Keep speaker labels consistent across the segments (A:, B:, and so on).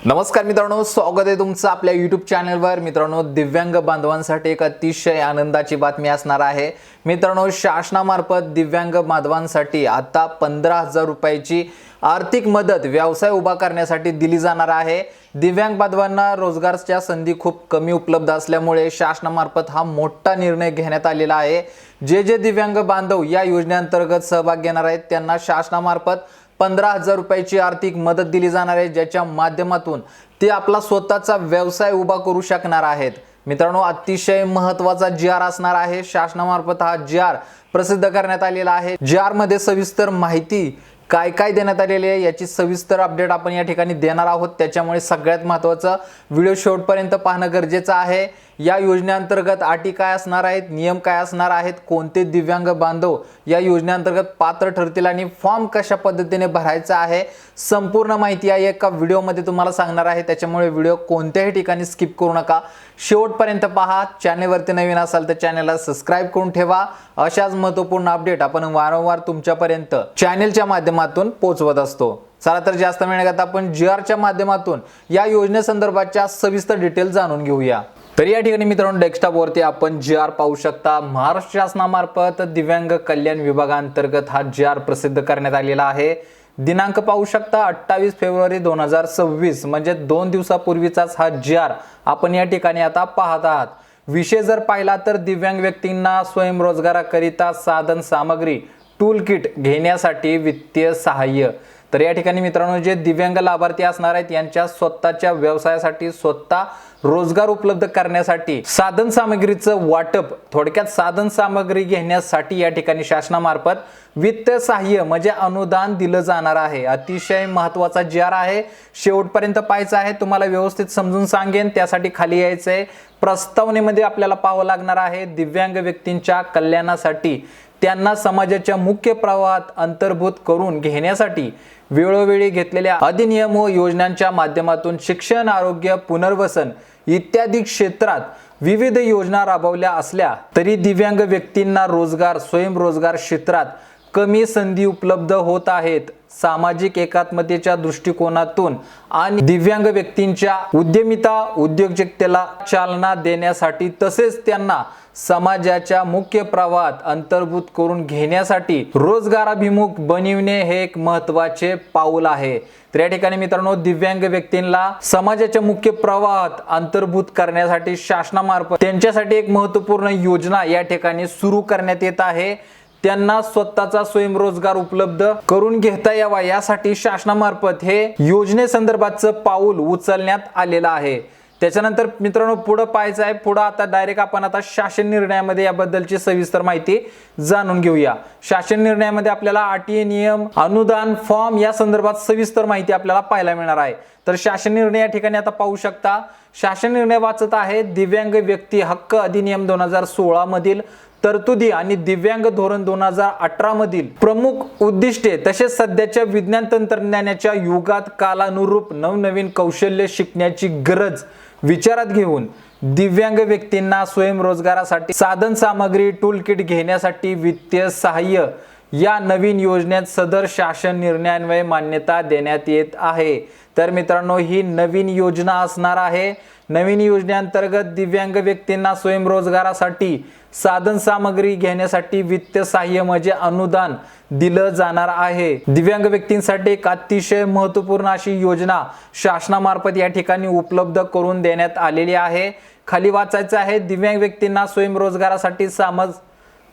A: नमस्कार मित्रांनो, स्वागत आहे तुमचं आपल्या YouTube चॅनलवर। मित्रांनो, दिव्यांग बांधवांसाठी एक अतिशय आनंदाची बातमी असणार आहे। मित्रांनो, शासनामार्फत दिव्यांग बांधवांसाठी आता 15,000 रुपयाची आर्थिक मदत व्यवसाय उभा करण्यासाठी दिली जाणार आहे। दिव्यांग बांधवांना रोजगाराच्या संधी खूप कमी उपलब्ध असल्यामुळे शासनामार्फत हा मोठा निर्णय घेण्यात आलेला आहे। जे दिव्यांग बांधव या योजनेअंतर्गत सहभाग घेणार आहेत त्यांना शासनामार्फत 15,000 रुपयाची आर्थिक मदत दिली जाणार आहे, ज्याच्या माध्यमातून ते आपला स्वतःचा व्यवसाय उभा करू शकणार आहेत। मित्रांनो, अतिशय महत्त्वाचा जी.आर असणार आहे। शासनामार्फत हा जी.आर प्रसिद्ध करण्यात आलेला आहे। जी.आर मध्ये सविस्तर माहिती काय काय देण्यात आलेली आहे याची सविस्तर अपडेट आपण या ठिकाणी देणार आहोत। त्याच्यामुळे सगळ्यात महत्त्वाचं व्हिडिओ शेवटपर्यंत पाहणं गरजेचं आहे। या योजनेअंतर्गत अटी काय असणार आहेत, नियम काय असणार आहेत, कोणते दिव्यांग बांधव या योजनेअंतर्गत पात्र ठरतील आणि फॉर्म कशा पद्धतीने भरायचा आहे, संपूर्ण माहिती या एका व्हिडिओमध्ये तुम्हाला सांगणार आहे। त्याच्यामुळे व्हिडिओ कोणत्याही ठिकाणी स्किप करू नका, शेवटपर्यंत पहा। चॅनलवरती नवीन असाल तर चॅनलला सबस्क्राइब करून ठेवा। अशाच महत्त्वपूर्ण अपडेट आपण वारंवार तुमच्यापर्यंत चॅनलच्या माध्यमातून पोहोचवत असतो। चला तर जास्त वेळ न घालता आपण जी.आरच्या माध्यमातून या योजनेसंदर्भाच्या सविस्तर डिटेल जाणून घेऊया। तर या ठिकाणी मित्रांनो, डेस्कटॉपवरती आपण जी.आर पाहू शकता। महाराष्ट्र शासनामार्फत दिव्यांग कल्याण विभागांतर्गत हा जी.आर प्रसिद्ध करण्यात आलेला आहे। दिनांक पाहू शकता 28 फेब्रुवारी 2026, म्हणजे 2 दिवसापूर्वीचाच हा जी.आर आपण या ठिकाणी आता पाहत आहात। विषय जर पाहिला तर दिव्यांग व्यक्तींना स्वयंरोजगाराकरिता साधन सामग्री टूल किट घेण्यासाठी वित्तीय सहाय्य। तर या ठिकाणी मित्रांनो, जे दिव्यांग लाभार्थी असणार आहेत यांच्या स्वतःच्या व्यवसायासाठी स्वतः रोजगार उपलब्ध करण्यासाठी साधन सामग्रीचं वाटप, थोडक्यात साधन सामग्री घेण्यासाठी या ठिकाणी शासनामार्फत वित्त सहाय्य म्हणजे अनुदान दिलं जाणार आहे। अतिशय महत्त्वाचा जी.आर आहे, शेवटपर्यंत पाहायचं आहे। तुम्हाला व्यवस्थित समजून सांगेन त्यासाठी खाली यायचंय। प्रस्तावनेमध्ये आपल्याला पाहावं लागणार आहे, दिव्यांग व्यक्तींच्या कल्याणासाठी त्यांना समाजाच्या मुख्य प्रवाहात अंतर्भूत करून घेण्यासाठी वेळोवेळी घेतलेल्या अधिनियम व योजनांच्या माध्यमातून शिक्षण, आरोग्य, पुनर्वसन इत्यादी क्षेत्रात विविध योजना राबवल्या असल्या तरी दिव्यांग व्यक्तींना रोजगार, स्वयंरोजगार क्षेत्रात कमी संधी उपलब्ध होत आहेत। सामाजिक एकात्मतेच्या दृष्टिकोनातून आणि दिव्यांग व्यक्तींच्या उद्यमिता, उद्योजकतेला चालना देण्यासाठी तसेच त्यांना समाजाच्या मुख्य प्रवाहात अंतर्भूत करून घेण्यासाठी रोजगाराभिमुख बनविणे हे एक महत्त्वाचे पाऊल आहे। तर या ठिकाणी मित्रांनो, दिव्यांग व्यक्तींना समाजाच्या मुख्य प्रवाहात अंतर्भूत करण्यासाठी शासनामार्फत त्यांच्यासाठी एक महत्त्वपूर्ण योजना या ठिकाणी सुरू करण्यात येत आहे। त्यांना स्वतःचा स्वयंरोजगार उपलब्ध करून घेता यावा यासाठी शासनामार्फत हे योजनेसंदर्भातचं पाऊल उचलण्यात आलेलं आहे। त्याच्यानंतर मित्रांनो, पुढे पाहायचं आहे। पुढे आता डायरेक्ट आपण आता शासन निर्णयामध्ये याबद्दलची सविस्तर माहिती जाणून घेऊया। शासन निर्णयामध्ये आपल्याला अटी, नियम, अनुदान, फॉर्म या संदर्भात सविस्तर माहिती आपल्याला पाहायला मिळणार आहे। तर शासन निर्णय या ठिकाणी आता पाहू शकता। शासन निर्णय वाचत आहे, दिव्यांग व्यक्ती हक्क अधिनियम 2016 मधील तरतुदी आणि दिव्यांग धोरण 2018 मधील प्रमुख उद्दिष्टे तसेच सध्याच्या विज्ञान तंत्रज्ञानाच्या युगात कालानुरूप नवनवीन कौशल्य शिकण्याची गरज विचारात घेऊन दिव्यांग व्यक्तींना स्वयंरोजगारासाठी साधन सामग्री टूल किट घेण्यासाठी वित्तीय सहाय्य या नवीन योजनेत सदर शासन निर्णयान्वये मान्यता देण्यात येत आहे। तर मित्रांनो, ही नवीन योजना असणार आहे। नवीन योजनेअंतर्गत दिव्यांग व्यक्तींना स्वयंरोजगारासाठी साधन सामग्री घेण्यासाठी वित्त सहाय्य म्हणजे अनुदान दिलं जाणार आहे। दिव्यांग व्यक्तींसाठी एक अतिशय महत्त्वपूर्ण अशी योजना शासनामार्फत या ठिकाणी उपलब्ध करून देण्यात आलेली आहे। खाली वाचायचं आहे, दिव्यांग व्यक्तींना स्वयंरोजगारासाठी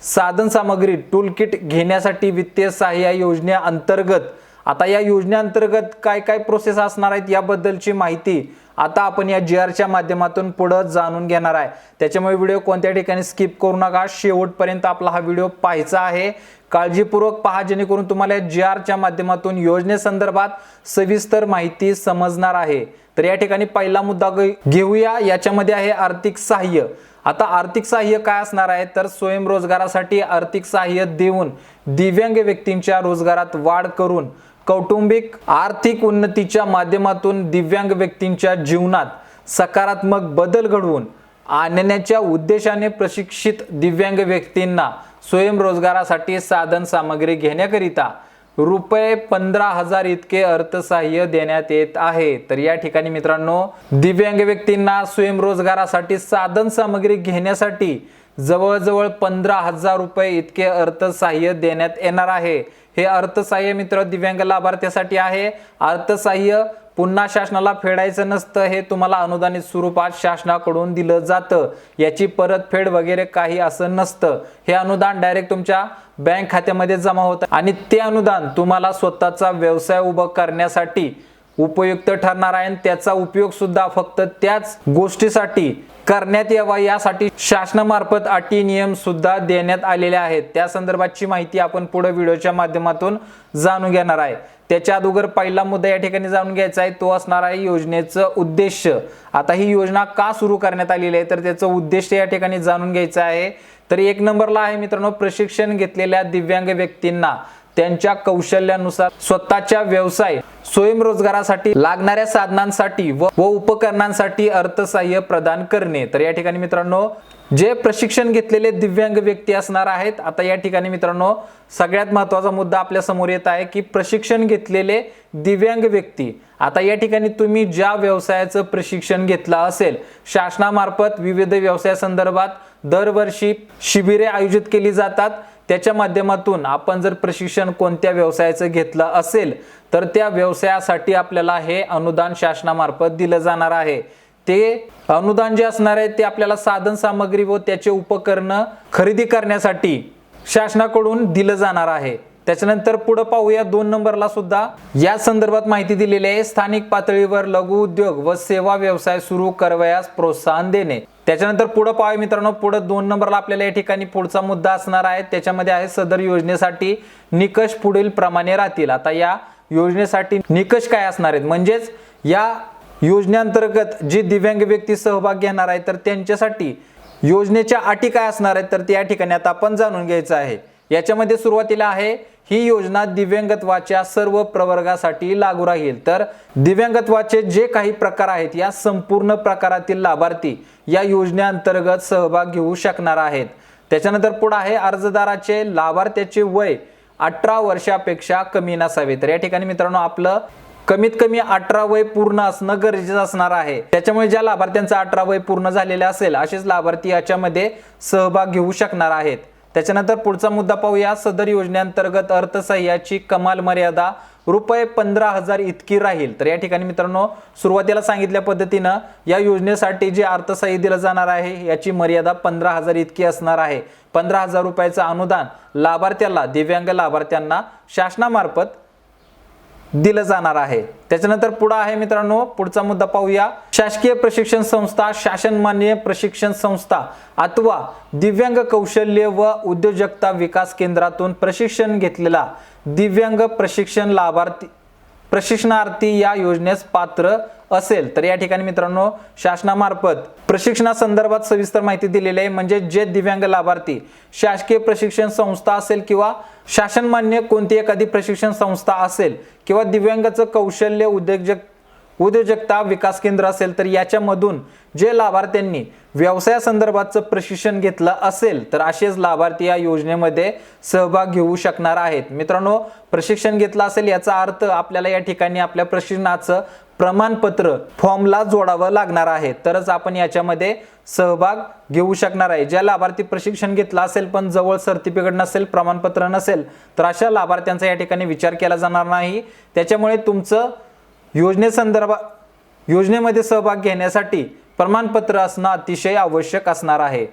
A: साधन सामग्री टूल किट घेण्यासाठी वित्तीय सहाय्य योजनेअंतर्गत आता या योजनेअंतर्गत काय काय प्रोसेस असणार आहेत याबद्दलची माहिती आता आपण या जी.आरच्या माध्यमातून पुढे जाणून घेणार आहे। त्याच्यामुळे व्हिडिओ कोणत्या ठिकाणी स्किप करू नका, शेवटपर्यंत आपला हा व्हिडिओ पाहायचा आहे। काळजीपूर्वक पहा, जेणेकरून तुम्हाला या जी.आरच्या माध्यमातून योजनेसंदर्भात सविस्तर माहिती समजणार आहे। तर या ठिकाणी पहिला मुद्दा घेऊया, याच्यामध्ये आहे आर्थिक सहाय्य। आता आर्थिक सहाय्य काय असणार आहे तर स्वयंरोजगारासाठी आर्थिक सहाय्य देऊन दिव्यांग व्यक्तींच्या रोजगारात वाढ करून कौटुंबिक आर्थिक उन्नतीच्या माध्यमातून दिव्यांग व्यक्तींच्या जीवनात सकारात्मक बदल घडवून आणण्याच्या उद्देशाने प्रशिक्षित दिव्यांग व्यक्तींना स्वयंरोजगारासाठी साधन सामग्री घेण्याकरिता रुपये 15,000 इतके अर्थसहाय्य देण्यात येत आहे। तर या ठिकाणी मित्रांनो दिव्यांग व्यक्तींना स्वयंरोजगारासाठी साधन सामग्री घेण्यासाठी जवळजवळ 15,000 रुपये इतके अर्थसहाय्य देण्यात येणार आहे। हे अर्थसहाय्य मित्र दिव्यांग लाभार्थ्यासाठी आहे। अर्थसहाय्य पुन्हा शासनाला फेडायचं नसतं, हे तुम्हाला अनुदानित स्वरूपात शासनाकडून दिलं जातं। याची परतफेड वगैरे काही असं नसतं। हे अनुदान डायरेक्ट तुमच्या बँक खात्यामध्ये जमा होतं आणि ते अनुदान तुम्हाला स्वतःचा व्यवसाय उभा करण्यासाठी उपयुक्त ठरणार आहे। त्याचा उपयोग सुद्धा फक्त त्याच गोष्टीसाठी करण्यात यावा यासाठी शासनामार्फत अटी नियम सुद्धा देण्यात आलेले आहेत। त्या संदर्भातची माहिती आपण पुढे व्हिडिओच्या माध्यमातून जाणून घेणार आहे। त्याच्या अगोदर पहिला मुद्दा या ठिकाणी जाणून घ्यायचा आहे, तो असणार आहे योजनेचं उद्देश। आता ही योजना का सुरू करण्यात आलेली आहे तर त्याचं उद्देश या ठिकाणी जाणून घ्यायचं आहे। तर एक नंबरला आहे मित्रांनो, प्रशिक्षण घेतलेल्या दिव्यांग व्यक्तींना त्यांच्या कौशल्यानुसार स्वतःच्या व्यवसाय स्वयंरोजगारासाठी लागणाऱ्या साधनांसाठी व उपकरणांसाठी अर्थसहाय्य प्रदान करणे। तर या ठिकाणी मित्रांनो जे प्रशिक्षण घेतलेले दिव्यांग व्यक्ती असणार आहेत, आता या ठिकाणी मित्रांनो सगळ्यात महत्त्वाचा मुद्दा आपल्या समोर येत आहे की प्रशिक्षण घेतलेले दिव्यांग व्यक्ती। आता या ठिकाणी तुम्ही ज्या व्यवसायाचं प्रशिक्षण घेतलं असेल, शासनामार्फत विविध व्यवसायासंदर्भात दरवर्षी शिबिरे आयोजित केली जातात। त्याच्या माध्यमातून आपण जर प्रशिक्षण कोणत्या व्यवसायाचं घेतलं असेल तर त्या व्यवसायासाठी आपल्याला हे अनुदान शासनामार्फत दिलं जाणार आहे। ते अनुदान जे असणार आहे ते आपल्याला साधन सामग्री व त्याचे उपकरण खरेदी करण्यासाठी शासनाकडून दिलं जाणार आहे। त्याच्यानंतर पुढे पाहूया 2 नंबरला सुद्धा या संदर्भात माहिती दिलेली आहे, स्थानिक पातळीवर लघु उद्योग व सेवा व्यवसाय सुरू करण्यास प्रोत्साहन देणे। त्याच्यानंतर पुढे पाहूया मित्रांनो, पुढे 2 नंबरला आपल्याला या ठिकाणी पुढचा मुद्दा असणार आहे, त्याच्यामध्ये आहे सदर योजनेसाठी निकष पुढील प्रमाणे राहतील। आता या योजनेसाठी निकष काय असणार आहेत, म्हणजेच या योजनेअंतर्गत जे दिव्यांग व्यक्ती सहभाग घेणार आहेत तर त्यांच्यासाठी योजनेच्या अटी काय असणार आहेत तर त्या ठिकाणी आता आपण जाणून घ्यायचं आहे। याच्यामध्ये सुरुवातीला आहे, ही योजना दिव्यांगत्वाच्या सर्व प्रवर्गासाठी लागू राहील। तर दिव्यांगत्वाचे जे काही प्रकार आहेत या संपूर्ण प्रकारातील लाभार्थी या योजनेअंतर्गत सहभाग घेऊ शकणार आहेत। त्याच्यानंतर पुढे आहे, अर्जदाराचे लाभार्थ्याचे वय 18 वर्षापेक्षा कमी नसावे। तर या ठिकाणी मित्रांनो आपलं कमीत कमी 18 वय पूर्ण असणं गरजेचं असणार आहे। त्याच्यामुळे ज्या लाभार्थ्यांचं 18 वय पूर्ण झालेले असेल असेच लाभार्थी याच्यामध्ये सहभाग घेऊ शकणार आहेत। त्याच्यानंतर पुढचा मुद्दा पाहूया, सदर योजनेअंतर्गत अर्थसहाय्याची कमाल मर्यादा रुपये 15,000 इतकी राहील। तर या ठिकाणी मित्रांनो सुरुवातीला सांगितल्या पद्धतीनं या योजनेसाठी जे अर्थसहाय्य दिलं जाणार आहे याची मर्यादा 15,000 इतकी असणार आहे। 15,000 रुपयाचं अनुदान लाभार्थ्याला दिव्यांग लाभार्थ्यांना शासनामार्फत दिलं जाणार आहे। त्याच्यानंतर पुढे आहे मित्रांनो, पुढचा मुद्दा पाहूया, शासकीय प्रशिक्षण संस्था, शासनमान्य प्रशिक्षण संस्था अथवा दिव्यांग कौशल्य व उद्योजकता विकास केंद्रातून प्रशिक्षण घेतलेला दिव्यांग प्रशिक्षणार्थी या योजनेस पात्र असेल। तर या ठिकाणी मित्रांनो शासनामार्फत प्रशिक्षणासंदर्भात सविस्तर माहिती दिलेली आहे, म्हणजे जे दिव्यांग लाभार्थी शासकीय प्रशिक्षण संस्था असेल किंवा शासनमान्य कोणती एखादी प्रशिक्षण संस्था असेल किंवा दिव्यांगाचं कौशल्य उद्योजकता विकास केंद्र असेल तर याच्यामधून जे लाभार्थ्यांनी व्यवसायासंदर्भातचं प्रशिक्षण घेतलं असेल तर असेच लाभार्थी या योजनेमध्ये सहभाग घेऊ शकणार आहेत। मित्रांनो प्रशिक्षण घेतलं असेल याचा अर्थ आपल्याला या ठिकाणी आपल्या प्रशिक्षणाचं प्रमाणपत्र फॉर्मला जोडावं लागणार आहे, तरच आपण याच्यामध्ये सहभाग घेऊ शकणार आहे। ज्या लाभार्थी प्रशिक्षण घेतलं असेल पण जवळ सर्टिफिकेट नसेल, प्रमाणपत्र नसेल तर अशा लाभार्थ्यांचा या ठिकाणी विचार केला जाणार नाही। त्याच्यामुळे तुमचं योजनेमध्ये सहभाग घेण्यासाठी प्रमाणपत्र असणं अतिशय आवश्यक असणार आहे।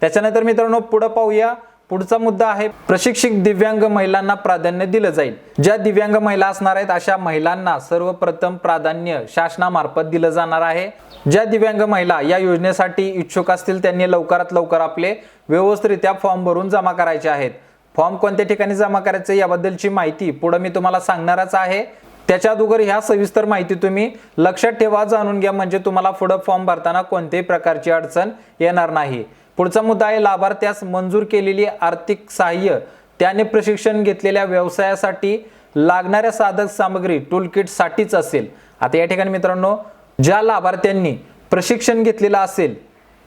A: त्याच्यानंतर मित्रांनो पुढे पाहूया, पुढचा मुद्दा आहे, प्रशिक्षित दिव्यांग महिलांना प्राधान्य दिलं जाईल। ज्या दिव्यांग महिला असणार आहेत अशा महिलांना सर्वप्रथम प्राधान्य शासनामार्फत दिलं जाणार आहे। ज्या दिव्यांग महिला या योजनेसाठी इच्छुक असतील त्यांनी लवकरात लवकर आपले व्यवस्थितरित्या फॉर्म भरून जमा करायचे आहेत। फॉर्म कोणत्या ठिकाणी जमा करायचे याबद्दलची माहिती पुढे मी तुम्हाला सांगणारच आहे। त्याच्या अगोदर ह्या सविस्तर माहिती तुम्ही लक्षात ठेवा, जाणून घ्या, म्हणजे तुम्हाला पुढे फॉर्म भरताना कोणत्याही प्रकारची अडचण येणार नाही। पुढचा मुद्दा आहे, लाभार्थ्यास मंजूर केलेली आर्थिक सहाय्य त्याने प्रशिक्षण घेतलेल्या व्यवसायासाठी लागणाऱ्या साधक सामग्री टूलकिट साठीच असेल। आता या ठिकाणी मित्रांनो ज्या लाभार्थ्यांनी प्रशिक्षण घेतलेलं असेल,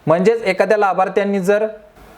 A: म्हणजेच एखाद्या लाभार्थ्यांनी जर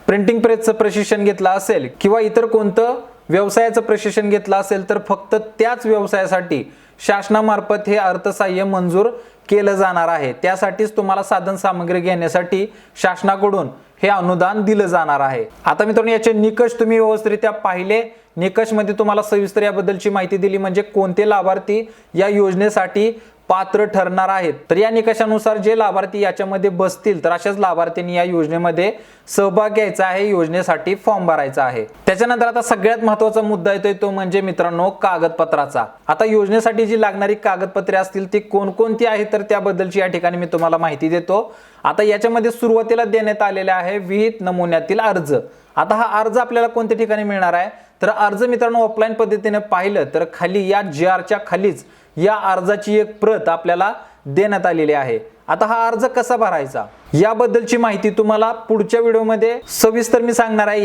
A: प्रिंटिंग प्रेसचं प्रशिक्षण घेतलं असेल किंवा इतर कोणतं व्यवसायाचं प्रशिक्षण घेतलं असेल तर फक्त त्याच व्यवसायासाठी शासनामार्फत हे अर्थसहाय्य मंजूर केलं जाणार आहे। त्यासाठीच तुम्हाला साधन सामग्री घेण्यासाठी शासनाकडून हे अनुदान दिलं जाणार आहे। आता मित्रांनो याचे निकष तुम्ही व्यवस्थितरित्या पाहिले, निकषमध्ये तुम्हाला सविस्तर याबद्दलची माहिती दिली, म्हणजे कोणते लाभार्थी या योजनेसाठी पात्र ठरणार आहेत। तर या निकषानुसार जे लाभार्थी याच्यामध्ये बसतील तर अशाच लाभार्थ्यांनी या योजनेमध्ये सहभाग घ्यायचा आहे, योजनेसाठी फॉर्म भरायचा आहे। त्याच्यानंतर आता सगळ्यात महत्त्वाचा मुद्दा येतोय तो म्हणजे मित्रांनो कागदपत्राचा। आता योजनेसाठी जी लागणारी कागदपत्रे असतील ती कोणकोणती आहेत तर त्याबद्दलची या ठिकाणी मी तुम्हाला माहिती देतो। आता याच्यामध्ये सुरुवातीला देण्यात आलेला आहे विहित नमुन्यातील अर्ज। आता हा अर्ज आपल्याला कोणत्या ठिकाणी मिळणार आहे तर अर्ज मित्रांनो ऑफलाईन पद्धतीने पाहिलं तर खाली या GRच्या खालीच या अर्जाची एक प्रत आपल्याला देण्यात आलेली आहे। आता हा अर्ज कसा भरायचा याबद्दलची माहिती तुम्हाला पुढच्या व्हिडिओमध्ये सविस्तर मी सांगणार आहे।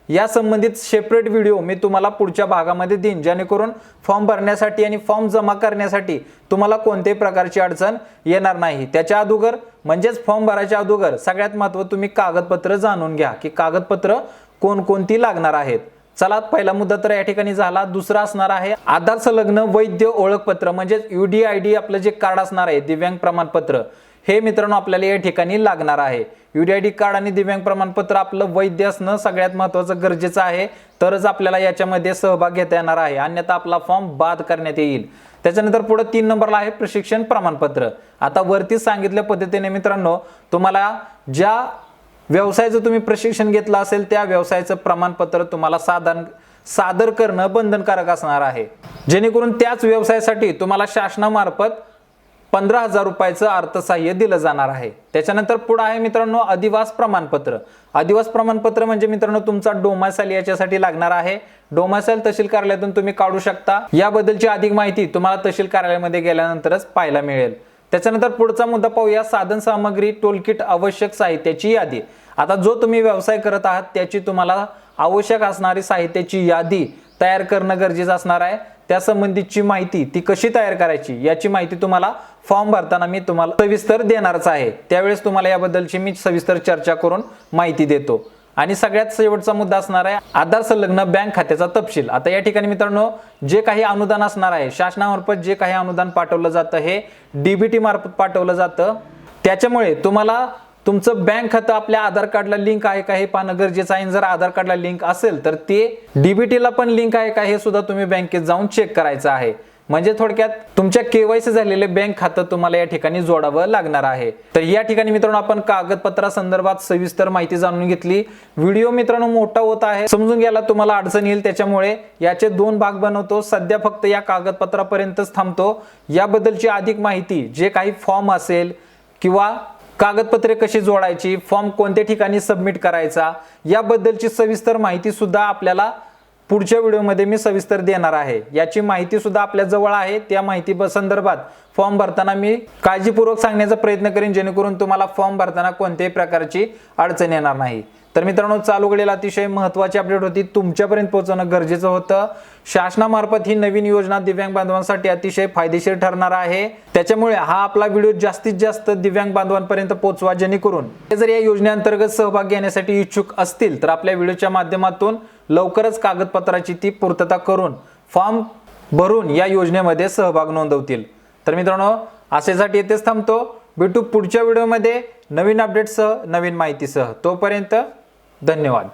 A: या संबंधित सेपरेट व्हिडिओ मी तुम्हाला पुढच्या भागामध्ये देईन, जेणेकरून फॉर्म भरण्यासाठी आणि फॉर्म जमा करण्यासाठी तुम्हाला कोणत्याही प्रकारची अडचण येणार नाही। त्याच्या अगोदर म्हणजेच फॉर्म भरायच्या अगोदर सगळ्यात महत्त्वाचं तुम्ही कागदपत्र जाणून घ्या की कागदपत्र कोणकोणती लागणार आहेत। चला पहिला मुद्दा तर या ठिकाणी झाला। दुसरा असणार आहे आधार संलग्न वैध ओळखपत्र, म्हणजे UDID आपलं जे कार्ड असणार आहे दिव्यांग प्रमाणपत्र, हे मित्रांनो आपल्याला या ठिकाणी लागणार आहे। UDID कार्ड आणि दिव्यांग प्रमाणपत्र आपलं वैध असणं सगळ्यात महत्त्वाचं गरजेचं आहे, तरच आपल्याला याच्यामध्ये सहभाग घेता येणार आहे, अन्यथा आपला फॉर्म बाद करण्यात येईल। त्याच्यानंतर पुढे 3 नंबरला आहे प्रशिक्षण प्रमाणपत्र। आता वरती सांगितल्या पद्धतीने मित्रांनो तुम्हाला ज्या व्यवसायाचं तुम्ही प्रशिक्षण घेतलं असेल त्या व्यवसायाचं प्रमाणपत्र तुम्हाला सादर करणं बंधनकारक असणार आहे, जेणेकरून त्याच व्यवसायासाठी तुम्हाला शासनामार्फत 15,000 रुपयाचं अर्थसहाय्य दिलं जाणार आहे। त्याच्यानंतर पुढे आहे मित्रांनो अधिवास प्रमाणपत्र। अधिवास प्रमाणपत्र म्हणजे मित्रांनो तुमचा डोमासाईल याच्यासाठी लागणार आहे। डोमासाईल तहसील कार्यालयातून तुम्ही काढू शकता। याबद्दलची अधिक माहिती तुम्हाला तहसील कार्यालयामध्ये गेल्यानंतरच पाहायला मिळेल। त्याच्यानंतर पुढचा मुद्दा पाहूया साधन सामग्री टोलकिट आवश्यक साहित्याची यादी। आता जो तुम्ही व्यवसाय करत आहात त्याची तुम्हाला आवश्यक असणारी साहित्याची यादी तयार करणं गरजेचं असणार आहे। त्या संबंधीची माहिती ती कशी तयार करायची याची माहिती तुम्हाला फॉर्म भरताना मी तुम्हाला सविस्तर देणारच आहे, त्यावेळेस तुम्हाला याबद्दलची मी सविस्तर चर्चा करून माहिती देतो। आणि सगळ्यात शेवटचा मुद्दा असणार आहे आधार संलग्न बँक खात्याचा तपशील। आता या ठिकाणी मित्रांनो जे काही अनुदान असणार आहे शासनामार्फत जे काही अनुदान पाठवलं जातं हे DBT मार्फत पाठवलं जातं, त्याच्यामुळे तुम्हाला तुमचं बँक खातं आपल्या आधार कार्डला लिंक आहे का हे पाहणं गरजेचं आहे। जर आधार कार्डला लिंक असेल तर ते DBTला पण लिंक आहे का हे सुद्धा तुम्ही बँकेत जाऊन चेक करायचं आहे। म्हणजे थोडक्यात तुमच्या KYC झालेले बँक खातं तुम्हाला या ठिकाणी जोडावं लागणार आहे। तर या ठिकाणी मित्रांनो आपण कागदपत्रासंदर्भात सविस्तर माहिती जाणून घेतली। व्हिडिओ मित्रांनो मोठा होत आहे, समजून घ्यायला तुम्हाला अडचण येईल, त्याच्यामुळे याचे 2 भाग बनवतो। सध्या फक्त या कागदपत्रापर्यंतच थांबतो। याबद्दलची अधिक माहिती जे काही फॉर्म असेल किंवा कागदपत्रे कशी जोडायची, फॉर्म कोणत्या ठिकाणी सबमिट करायचा याबद्दलची सविस्तर माहिती सुद्धा आपल्याला पुढच्या व्हिडिओमध्ये मी सविस्तर देणार आहे। याची माहिती सुद्धा आपल्या जवळ आहे, त्या माहिती संदर्भात फॉर्म भरताना मी काळजीपूर्वक सांगण्याचा प्रयत्न करेन, जेणेकरून तुम्हाला फॉर्म भरताना कोणत्याही प्रकारची अडचण येणार नाही। तर मित्रांनो चालू घडील अतिशय महत्त्वाची अपडेट होती, तुमच्यापर्यंत पोहोचवणं गरजेचं होतं। शासनामार्फत ही नवीन योजना दिव्यांग बांधवांसाठी अतिशय फायदेशीर ठरणार आहे, त्याच्यामुळे हा आपला व्हिडिओ जास्तीत जास्त दिव्यांग बांधवांपर्यंत पोहोचवा, जेणेकरून ते जर या योजनेअंतर्गत सहभाग घेण्यासाठी इच्छुक असतील तर आपल्या व्हिडिओच्या माध्यमातून लवकरच कागदपत्राची ती पूर्तता करून फॉर्म भरून या योजनेमध्ये सहभाग नोंदवतील। तर मित्रांनो असेसाठी येथेच थांबतो, भेटू पुढच्या व्हिडिओमध्ये नवीन अपडेटसह नवीन माहितीसह। तोपर्यंत धन्यवाद।